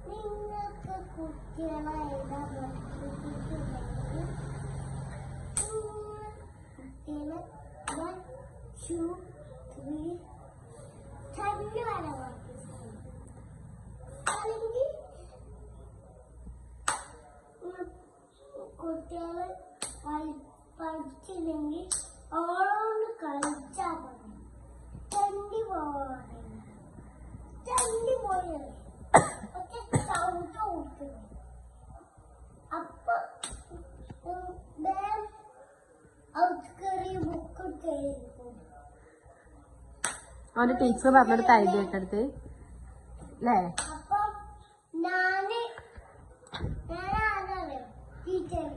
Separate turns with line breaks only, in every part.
നിങ്ങൾക്ക് കുട്ടികളെ കുട്ടികള് പഠിച്ചില്ലെങ്കിൽ ഓളോണ്ട് കളിച്ചാ പറഞ്ഞു ചണ്ടി പോയി ഒക്കെ സൗണ്ട് കൊടുക്കുന്നു. അപ്പൊ ബുക്ക്
അവന്റെ ടീച്ചർ പറഞ്ഞെടുത്ത് ഐഡിയ ഇട്ടെടുത്ത് അല്ലേ?
അപ്പൊ ഞാനാണ് ടീച്ചർ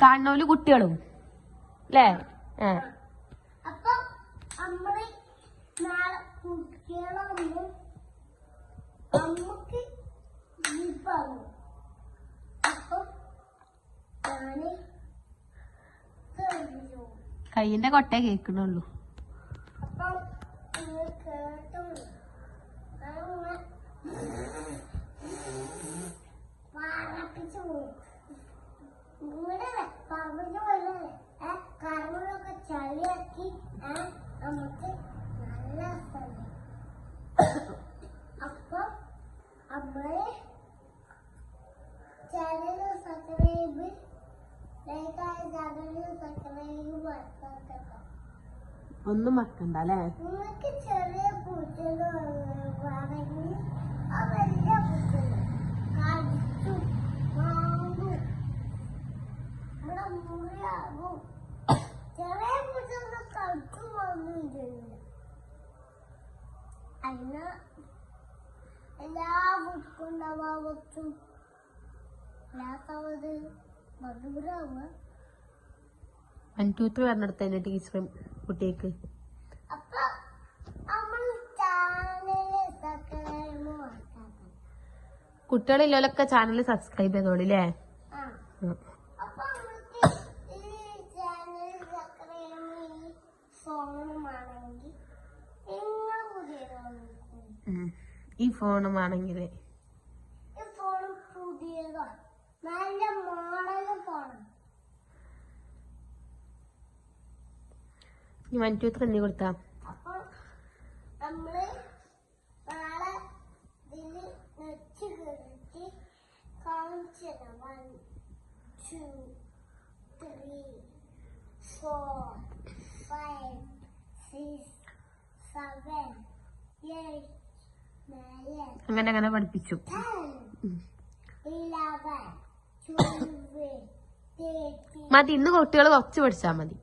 കാണുന്നോല് കുട്ടികളും അല്ലേ?
അപ്പൊ നമ്മള് നാളെ കുട്ടികളൊന്നും നമുക്ക് പറഞ്ഞു. അപ്പൊ ഞാന്
കയ്യിന്റെ കൊട്ടേ കേൾക്കണുള്ളൂ.
അപ്പൊ കേട്ടോ പാറപ്പിച്ചു പോകും. ഇവിടെ പറഞ്ഞു പോലെ കറങ്ങൊക്കെ ചളിയാക്കി നമുക്ക് നല്ല സ്ഥലം. അപ്പൊ നമ്മള് ചാനൽ സബ്സ്ക്രൈബ്
ഒന്നും മറക്കണ്ട അല്ലേ?
നിങ്ങൾക്ക് ചെറിയ പൂച്ചകളാണെങ്കിൽ ആ വലിയ പൂച്ചകൾ കടിച്ചു വാങ്ങും, ഇവിടെ മുറിയാകും. ചെറിയ പൂച്ചകൾ കടിച്ചു വാങ്ങുകയും ചെയ്യില്ല. അതിന് എല്ലാ പൂച്ചക്കുണ്ടാവാത്തും ഇല്ലാത്തത് മധുരാവുക.
1 2 3 പറഞ്ഞെടുത്തന്നെ ടീച്ചറും കുട്ടിക്ക്. കുട്ടികളില്ലൊക്കെ ചാനൽ സബ്സ്ക്രൈബ് ചെയ്തോളില്ലേ? ഈ ഫോണും ആണെങ്കിൽ
നല്ല മോഡല് ഫോണ്.
1 2 3 കൊടുത്താ
അപ്പൊ നമ്മള് നാളെ ഇതില് നെറ്റ് കയറിട്ട് കാണിച്ചു 1 2 3 4 5 6 7 8 9
അങ്ങനെ അങ്ങനെ പഠിപ്പിച്ചു.
11 12 13.
മതി, ഇന്ന് കുട്ടികൾ കുറച്ച് പഠിച്ചാ മതി.